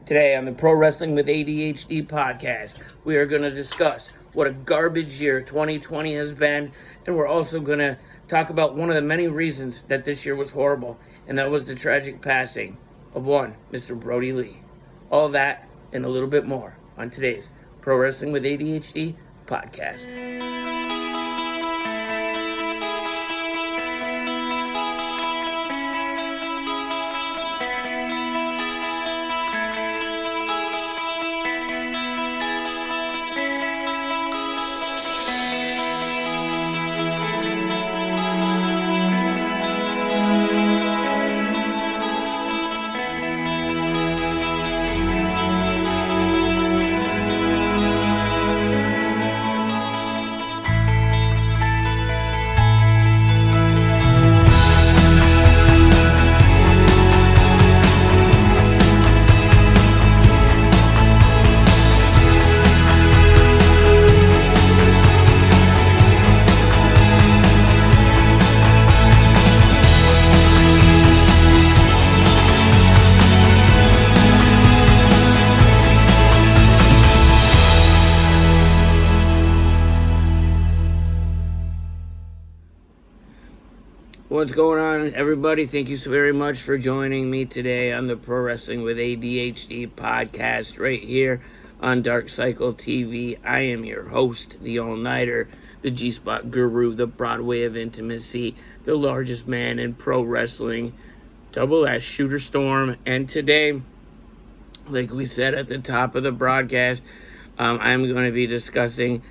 Today on the Pro Wrestling with ADHD podcast, we are going to discuss what a garbage year 2020 has been, and we're also going to talk about one of the many reasons that this year was horrible, and that was the tragic passing of one Mr. Brodie Lee. All that and a little bit more on today's Pro Wrestling with ADHD podcast. What's going on, everybody? Thank you so very much for joining me today on the Pro Wrestling with ADHD podcast right here on Dark Cycle TV. I am your host, the All-Nighter, the G-Spot Guru, the Broadway of Intimacy, the largest man in pro wrestling, Double S Shooter Storm. And today, like we said at the top of the broadcast, I'm going to be discussing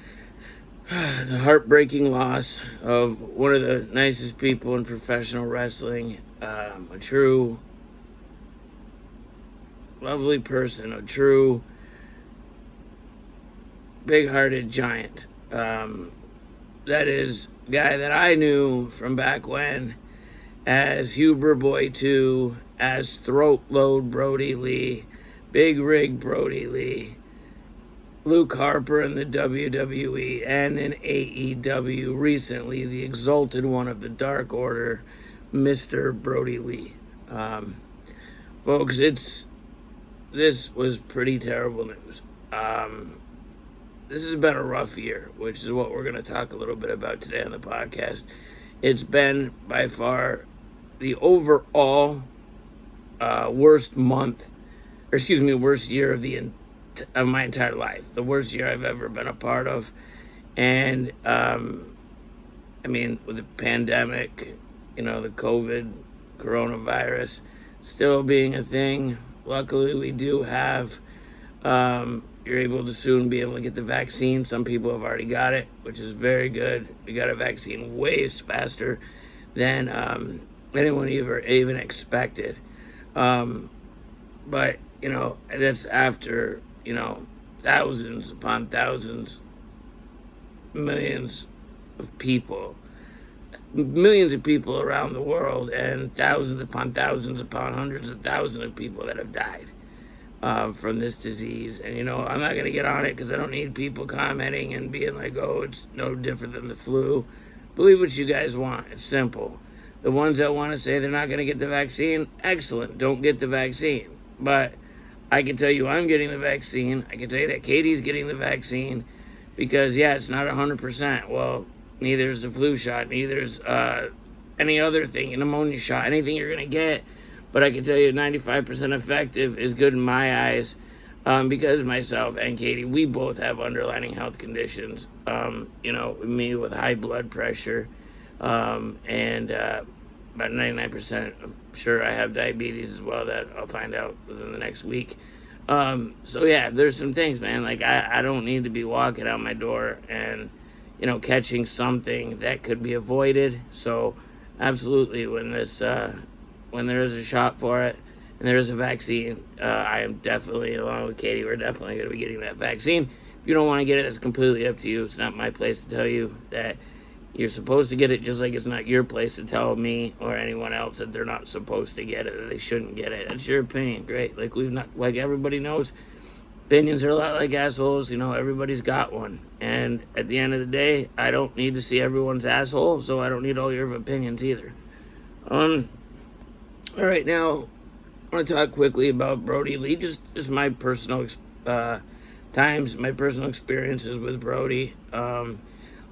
the heartbreaking loss of one of the nicest people in professional wrestling, a true lovely person, a true big-hearted giant. That is a guy that I knew from back when as Huber Boy 2, as Throat Load Brodie Lee, Big Rig Brodie Lee, Luke Harper in the WWE and in AEW, recently the exalted one of the Dark Order, Mr. Brodie Lee. Folks, this was pretty terrible news. This has been a rough year, which is what we're going to talk a little bit about today on the podcast. It's been by far the overall worst year of my entire life, the worst year I've ever been a part of. And with the pandemic, the coronavirus still being a thing, luckily we do have, you're able to soon be able to get the vaccine. Some people have already got it, which is very good. We got a vaccine way faster than anyone even expected. But that's after thousands upon thousands, millions of people around the world, and thousands upon hundreds of thousands of people that have died from this disease. And, I'm not going to get on it because I don't need people commenting and being like, oh, it's no different than the flu. Believe what you guys want. It's simple. The ones that want to say they're not going to get the vaccine, excellent. Don't get the vaccine. But I can tell you I'm getting the vaccine. I can tell you that Katie's getting the vaccine because, it's not 100%. Well, neither is the flu shot. Neither is any other thing, a pneumonia shot, anything you're going to get. But I can tell you 95% effective is good in my eyes because myself and Katie, we both have underlying health conditions. Me with high blood pressure and about 99% sure I have diabetes as well that I'll find out within the next week. There's some things, man. Like I don't need to be walking out my door and, catching something that could be avoided. So absolutely when there is a shot for it and there is a vaccine, I am definitely, along with Katie, we're definitely going to be getting that vaccine. If you don't want to get it, that's completely up to you. It's not my place to tell you that you're supposed to get it, just like it's not your place to tell me or anyone else that they're not supposed to get it, that they shouldn't get it. That's your opinion. Great. Like everybody knows, opinions are a lot like assholes. Everybody's got one. And at the end of the day, I don't need to see everyone's asshole, so I don't need all your opinions either. All right, now, I want to talk quickly about Brodie Lee, just my personal my personal experiences with Brodie. Like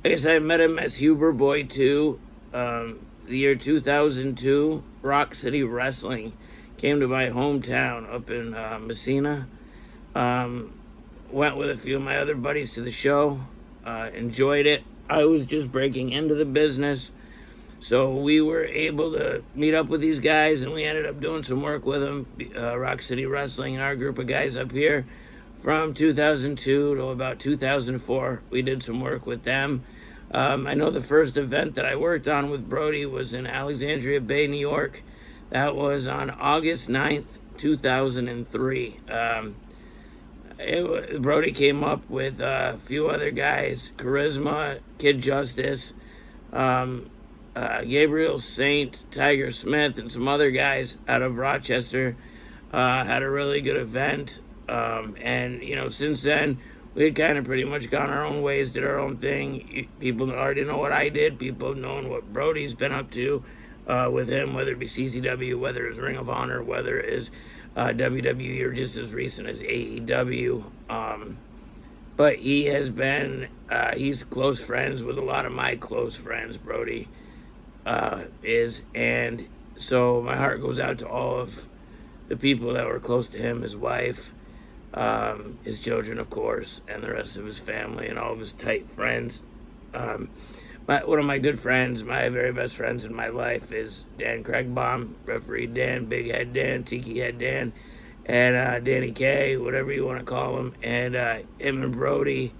I said, I met him as Huber Boy 2. The year 2002, Rock City Wrestling came to my hometown up in Messina. Went with a few of my other buddies to the show. Enjoyed it. I was just breaking into the business. So we were able to meet up with these guys, and we ended up doing some work with them. Rock City Wrestling and our group of guys up here from 2002 to about 2004. We did some work with them. I know the first event that I worked on with Brodie was in Alexandria Bay, New York. That was on August 9th, 2003. Brodie came up with a few other guys, Charisma, Kid Justice, Gabriel Saint, Tiger Smith, and some other guys out of Rochester. Had a really good event. And, since then, we had kind of pretty much gone our own ways, did our own thing. People already know what I did. People have known what Brodie's been up to with him, whether it be CCW, whether it's Ring of Honor, whether it is WWE, or just as recent as AEW. But he has been, he's close friends with a lot of my close friends, Brodie is. And so my heart goes out to all of the people that were close to him, his wife, his children, of course, and the rest of his family and all of his tight friends. One of my good friends, my very best friends in my life, is Dan Craigbaum, Referee Dan, Big Head Dan, Tiki Head Dan, and Danny K, whatever you want to call him. And him and Brodie,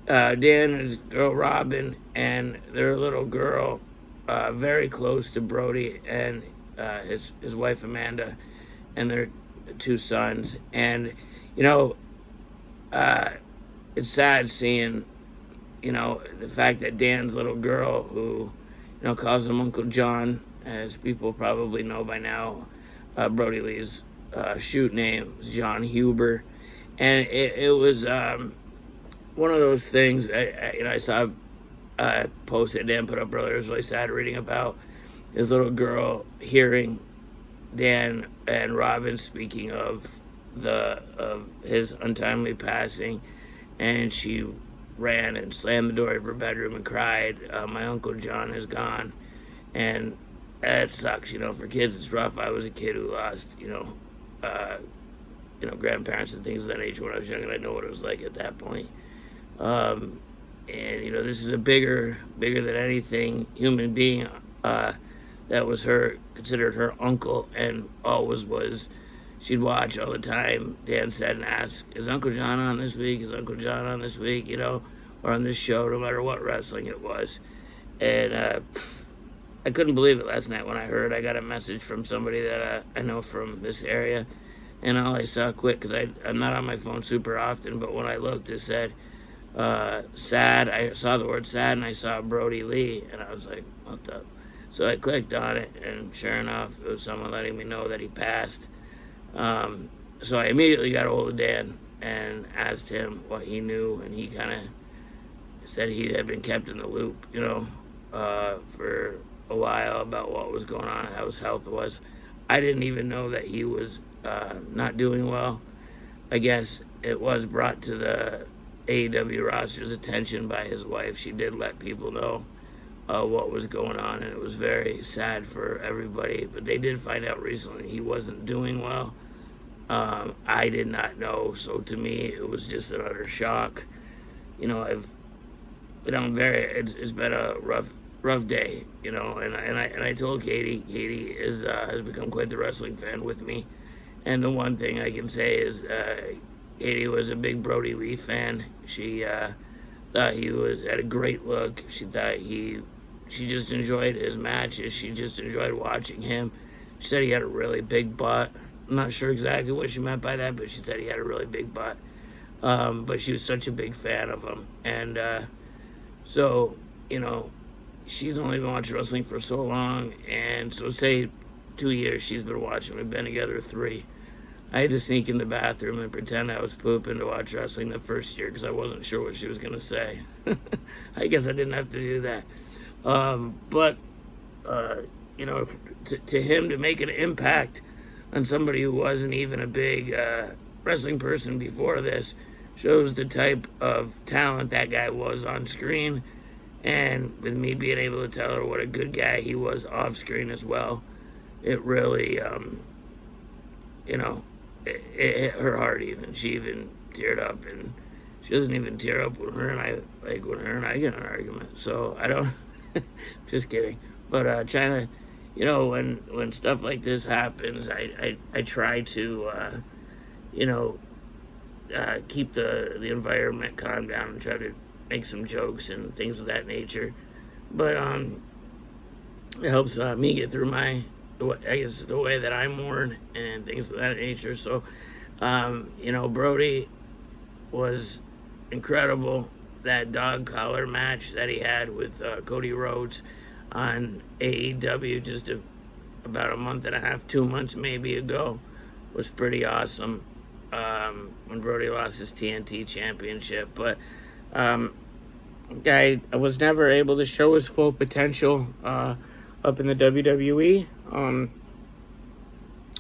Dan and his girl Robin, and their little girl, very close to Brodie and his wife Amanda, and their two sons. And it's sad seeing, the fact that Dan's little girl, who, calls him Uncle John, as people probably know by now, Brodie Lee's shoot name was John Huber. And it was one of those things, I saw a post that Dan put up earlier. It was really sad reading about his little girl hearing Dan and Robin speaking of his untimely passing, and she ran and slammed the door of her bedroom and cried, "My Uncle John is gone." And that sucks, for kids it's rough. I was a kid who lost, grandparents and things of that nature when I was young, and I know what it was like at that point. And this is a bigger than anything human being that was considered her uncle, and always was. She'd watch all the time, Dan said, and ask, "Is Uncle John on this week? Is Uncle John on this week?" Or on this show, no matter what wrestling it was. And I couldn't believe it last night when I heard. I got a message from somebody that I know from this area, and all I saw quick, because I'm not on my phone super often, but when I looked, it said, sad. I saw the word sad, and I saw Brodie Lee, and I was like, what the? So I clicked on it, and sure enough, it was someone letting me know that he passed. So I immediately got a hold of Dan and asked him what he knew, and he kind of said he had been kept in the loop, for a while about what was going on, how his health was. I didn't even know that he was not doing well. I guess it was brought to the AEW roster's attention by his wife. She did let people know what was going on, and it was very sad for everybody. But they did find out recently he wasn't doing well. I did not know, so to me it was just an utter shock. It's been a rough day, and I told Katie has become quite the wrestling fan with me, and the one thing I can say is Katie was a big Brodie Lee fan. She thought he had a great look. She thought she just enjoyed his matches. She just enjoyed watching him. She said he had a really big butt. I'm not sure exactly what she meant by that, but she said he had a really big butt. But she was such a big fan of him. And so, she's only been watching wrestling for so long. And so say 2 years she's been watching. We've been together 3. I had to sneak in the bathroom and pretend I was pooping to watch wrestling the first year because I wasn't sure what she was going to say. I guess I didn't have to do that. But to him, to make an impact on somebody who wasn't even a big wrestling person before this shows the type of talent that guy was on screen, and with me being able to tell her what a good guy he was off screen as well, it really it hit her heart. Even she even teared up, and she doesn't even tear up when her and I get in an argument. So I don't. Just kidding. But China, when stuff like this happens, I try to keep the environment calm down and try to make some jokes and things of that nature. But it helps me get through the way that I mourn and things of that nature. So Brodie was incredible. That dog collar match that he had with Cody Rhodes on AEW just about a month and a half, 2 months maybe ago, was pretty awesome. When Brodie lost his TNT championship, but I was never able to show his full potential up in the WWE.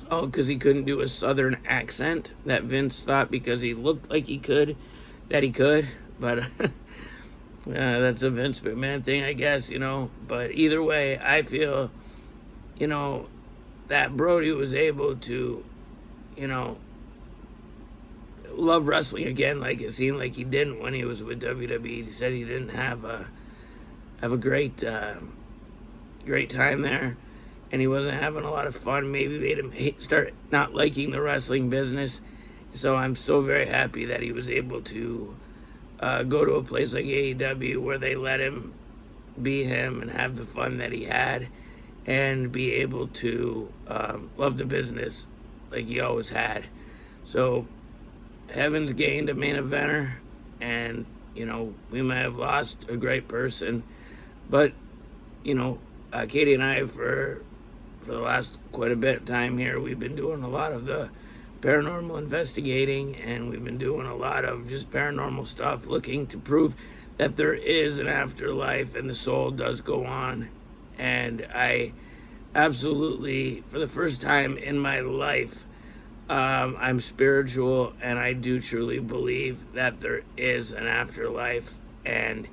Because he couldn't do a southern accent that Vince thought because he looked like he could, that he could. But that's a Vince McMahon thing, I guess, But either way, I feel, that Brodie was able to, love wrestling again, like it seemed like he didn't when he was with WWE. He said he didn't have a great time there, and he wasn't having a lot of fun. Maybe made him start not liking the wrestling business. So I'm so very happy that he was able to go to a place like AEW where they let him be him and have the fun that he had, and be able to love the business like he always had. So Heaven's gained a main eventer, and we may have lost a great person, but Katie and I, for the last quite a bit of time here, we've been doing a lot of the paranormal investigating, and we've been doing a lot of just paranormal stuff, looking to prove that there is an afterlife and the soul does go on. And I absolutely, for the first time in my life, I'm spiritual, and I do truly believe that there is an afterlife, and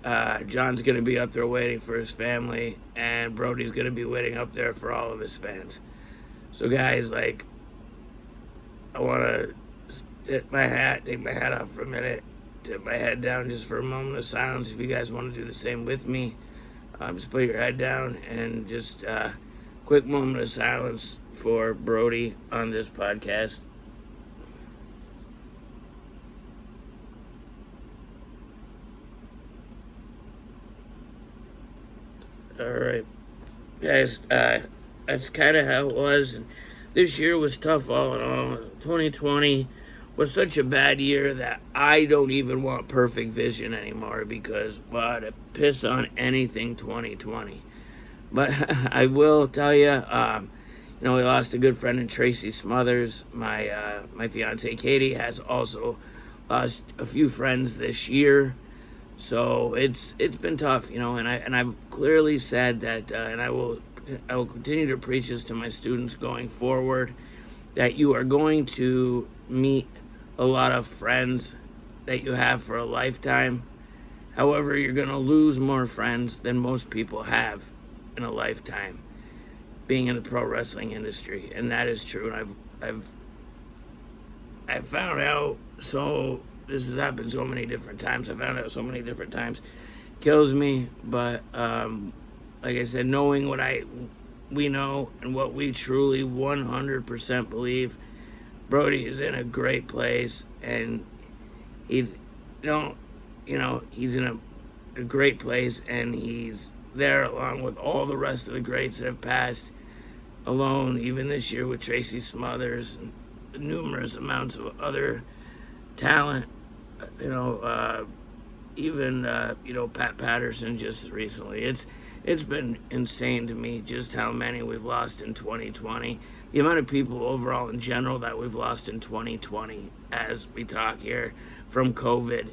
John's going to be up there waiting for his family, and Brodie's going to be waiting up there for all of his fans. So guys, I want to take my hat off for a minute, tip my head down just for a moment of silence. If you guys want to do the same with me, just put your head down and just quick moment of silence for Brodie on this podcast. All right, guys, that's kind of how it was. And this year was tough all in all. 2020 was such a bad year that I don't even want perfect vision anymore, because, to piss on anything 2020. But I will tell you, we lost a good friend in Tracy Smothers. My fiance Katie has also lost a few friends this year. So it's been tough, and I've clearly said that, and I will continue to preach this to my students going forward, that you are going to meet a lot of friends that you have for a lifetime. However, you're going to lose more friends than most people have in a lifetime being in the pro wrestling industry, and that is true. And I've found out, so this has happened so many different times. I found out so many different times. Kills me, but like I said, knowing what we know and what we truly 100% believe, Brodie is in a great place, and he's in a great place, and he's there along with all the rest of the greats that have passed alone, even this year with Tracy Smothers and numerous amounts of other talent. Even Pat Patterson just recently. It's been insane to me just how many we've lost in 2020. The amount of people overall in general that we've lost in 2020 as we talk here, from COVID,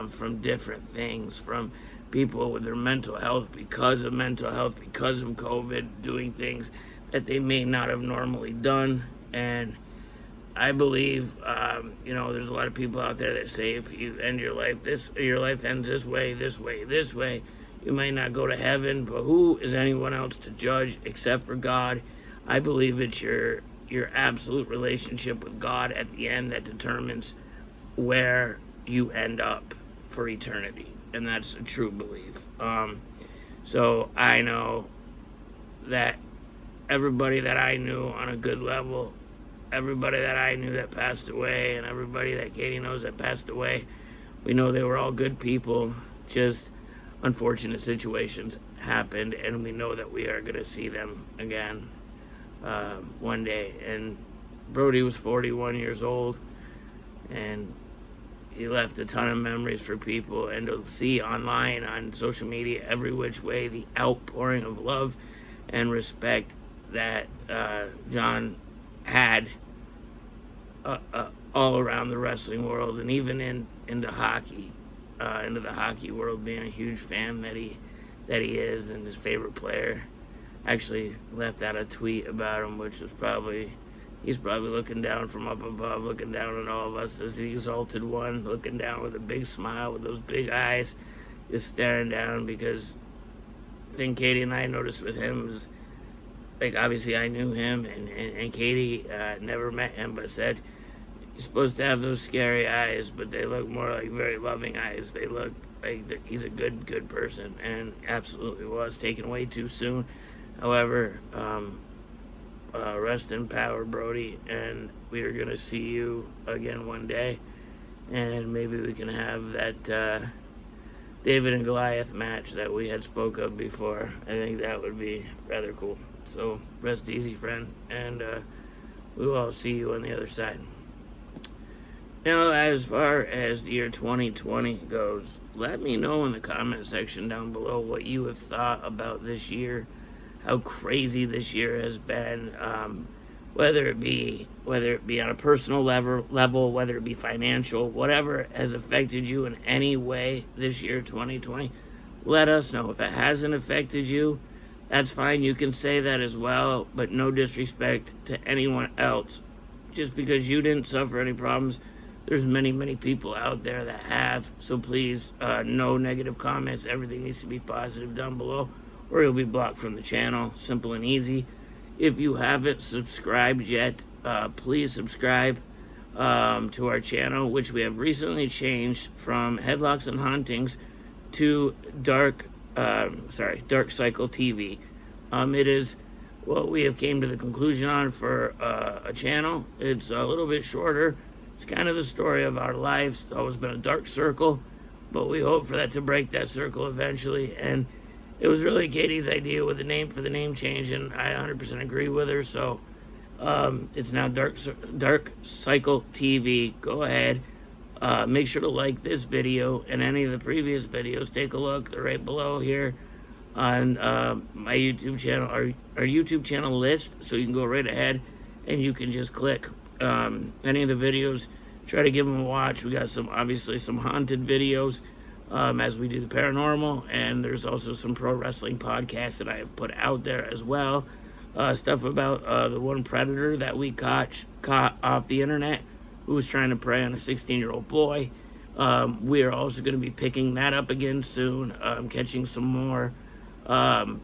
from different things, from people with their mental health because of COVID, doing things that they may not have normally done. And I believe, there's a lot of people out there that say if you end your life your life ends this way, you may not go to heaven. But who is anyone else to judge except for God? I believe it's your absolute relationship with God at the end that determines where you end up for eternity, and that's a true belief. So I know that everybody that I knew on a good level, everybody that I knew that passed away, and everybody that Katie knows that passed away, we know they were all good people. Just unfortunate situations happened, and we know that we are going to see them again one day. And Brodie was 41 years old, and he left a ton of memories for people. And to see online, on social media, every which way, the outpouring of love and respect that John had all around the wrestling world, and even into hockey, into the hockey world, being a huge fan that he is, and his favorite player. Actually left out a tweet about him, which was he's probably looking down from up above, looking down on all of us as the exalted one, looking down with a big smile, with those big eyes, just staring down. Because the thing Katie and I noticed with him was, like, obviously I knew him, and Katie never met him, but said he's supposed to have those scary eyes, but they look more like very loving eyes. They look like he's a good person, and absolutely was taken away too soon. However, rest in power, Brodie, and we are going to see you again one day, and maybe we can have that David and Goliath match that we had spoke of before. I think that would be rather cool. So rest easy, friend, and we will all see you on the other side. Now, as far as the year 2020 goes, let me know in the comment section down below what you have thought about this year, how crazy this year has been, whether it be on a personal level, whether it be financial, whatever has affected you in any way this year, 2020. Let us know. If it hasn't affected you, that's fine. You can say that as well, but no disrespect to anyone else. Just because you didn't suffer any problems, there's many people out there that have. So please, no negative comments. Everything needs to be positive down below, or you'll be blocked from the channel. Simple and easy. If you haven't subscribed yet, please subscribe to our channel, which we have recently changed from Headlocks and Hauntings to Dark Cycle TV. It is what we have came to the conclusion on for a channel. It's a little bit shorter. It's kind of the story of our lives. It's always been a dark circle, but we hope for that to break that circle eventually. And it was really Katie's idea with the name change, and I 100% agree with her. So it's now Dark Cycle TV. Go ahead. Make sure to like this video and any of the previous videos. Take a look. They're right below here on my YouTube channel, our YouTube channel list. So you can go right ahead and you can just click any of the videos. Try to give them a watch. We got some haunted videos as we do the paranormal, and there's also some pro wrestling podcasts that I have put out there as well. Stuff about the one predator that we caught off the internet who was trying to prey on a 16-year-old boy. We are also going to be picking that up again soon, catching some more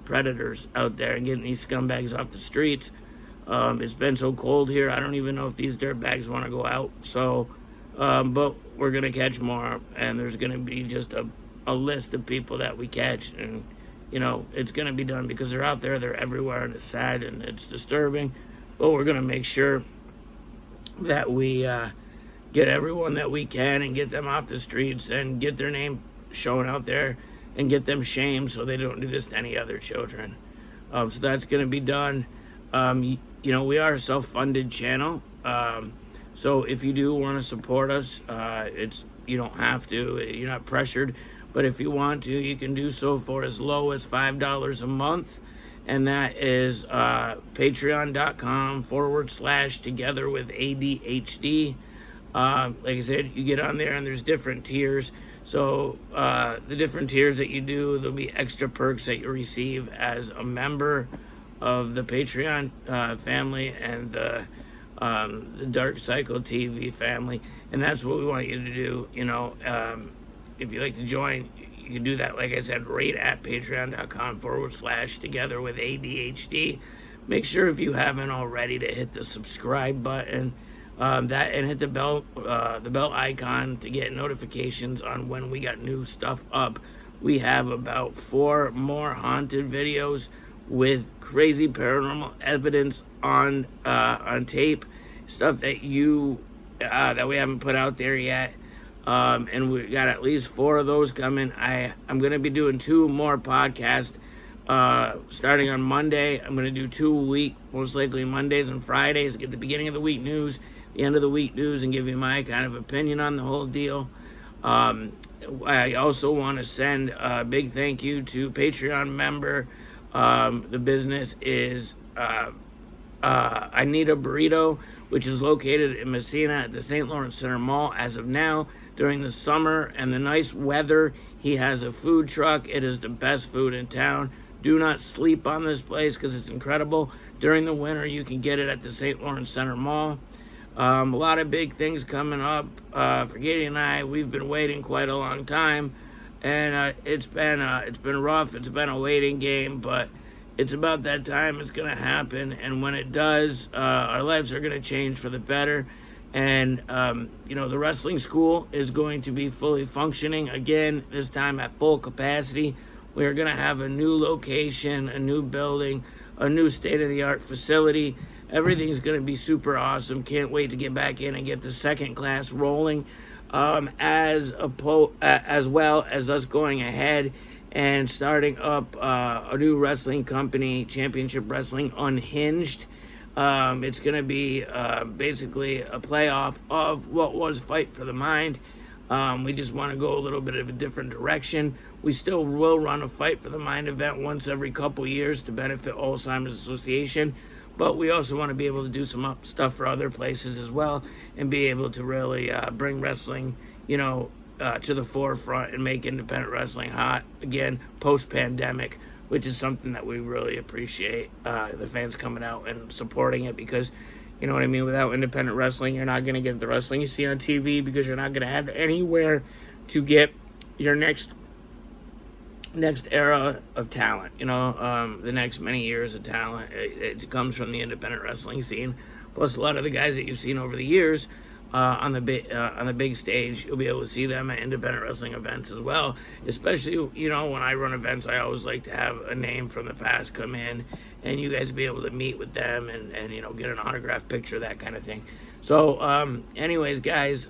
predators out there and getting these scumbags off the streets. It's been so cold here, I don't even know if these dirtbags want to go out. So, but we're going to catch more, and there's going to be just a list of people that we catch, and, it's going to be done because they're out there, they're everywhere, and it's sad and it's disturbing. But we're going to make sure that we get everyone that we can and get them off the streets and get their name shown out there and get them shamed so they don't do this to any other children. So that's going to be done. We are a self-funded channel. So if you do want to support us, you don't have to. You're not pressured. But if you want to, you can do so for as low as $5 a month. And that is patreon.com/together with ADHD. Like I said, you get on there and there's different tiers. So the different tiers that you do, there'll be extra perks that you receive as a member of the Patreon family and the Dark Cycle TV family. And that's what we want you to do. If you'd like to join, you can do that, like I said, right at patreon.com/together with ADHD. Make sure, if you haven't already, to hit the subscribe button, and hit the bell icon to get notifications on when we got new stuff up. We have about 4 more haunted videos with crazy paranormal evidence on tape, stuff that that we haven't put out there yet. And we got at least 4 of those coming. I'm going to be doing 2 more podcasts starting on Monday. I'm going to do 2 a week, most likely Mondays and Fridays, get the beginning of the week news, the end of the week news, and give you my kind of opinion on the whole deal. I also want to send a big thank you to Patreon member. The business is I Need a Burrito, which is located in Messina at the St. Lawrence Center Mall. As of now, during the summer and the nice weather, he has a food truck. It is the best food in town. Do not sleep on this place because it's incredible. During the winter, you can get it at the St. Lawrence Center Mall. A lot of big things coming up for Katie and I. We've been waiting quite a long time, and it's been rough. It's been a waiting game, but it's about that time. It's going to happen, and when it does, our lives are going to change for the better. And the wrestling school is going to be fully functioning again, this time at full capacity. We are going to have a new location, a new building, a new state-of-the-art facility. Everything's going to be super awesome. Can't wait to get back in and get the second class rolling, as well as us going ahead and starting up a new wrestling company, Championship Wrestling Unhinged. It's going to be basically a playoff of what was Fight for the Mind. We just want to go a little bit of a different direction. We still will run a Fight for the Mind event once every couple years to benefit Alzheimer's Association, but we also want to be able to do some stuff for other places as well and be able to really bring wrestling, to the forefront and make independent wrestling hot again post-pandemic, which is something that we really appreciate, the fans coming out and supporting it, because you know what I mean, without independent wrestling, you're not going to get the wrestling you see on TV, because you're not going to have anywhere to get your next era of talent, the next many years of talent. It comes from the independent wrestling scene. Plus, a lot of the guys that you've seen over the years on the big stage, you'll be able to see them at independent wrestling events as well. Especially, when I run events, I always like to have a name from the past come in, and you guys be able to meet with them and get an autographed picture, that kind of thing. So, anyways, guys,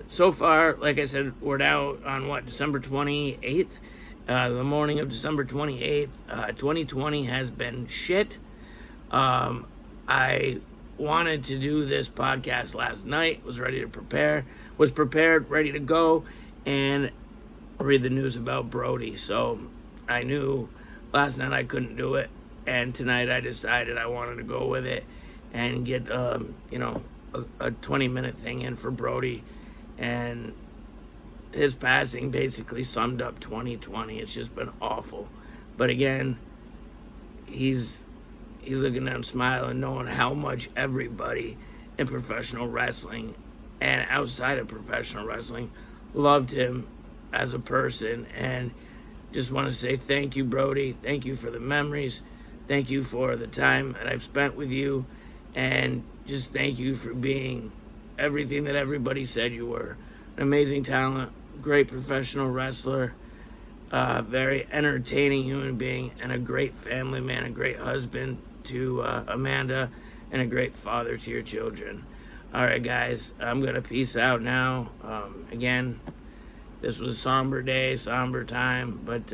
so far, like I said, we're now on December 28th. The morning of December 28th, 2020 has been shit. I wanted to do this podcast last night, was prepared, ready to go, and read the news about Brodie. So I knew last night I couldn't do it, and tonight I decided I wanted to go with it and get, a 20-minute thing in for Brodie. And his passing basically summed up 2020. It's just been awful. But again, he's looking down, smiling, knowing how much everybody in professional wrestling and outside of professional wrestling loved him as a person. And just want to say thank you, Brodie. Thank you for the memories. Thank you for the time that I've spent with you. And just thank you for being everything that everybody said you were. An amazing talent, great professional wrestler, very entertaining human being, and a great family man, a great husband to Amanda, and a great father to your children. All right, guys, I'm going to peace out now. Again, this was a somber day, somber time, but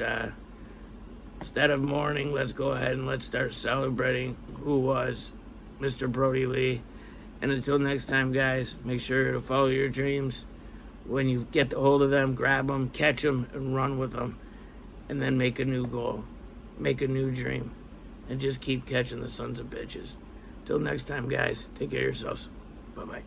instead of mourning, let's go ahead and let's start celebrating who was Mr. Brodie Lee. And until next time, guys, make sure to follow your dreams. When you get the hold of them, grab them, catch them, and run with them. And then make a new goal. Make a new dream. And just keep catching the sons of bitches. Till next time, guys, take care of yourselves. Bye-bye.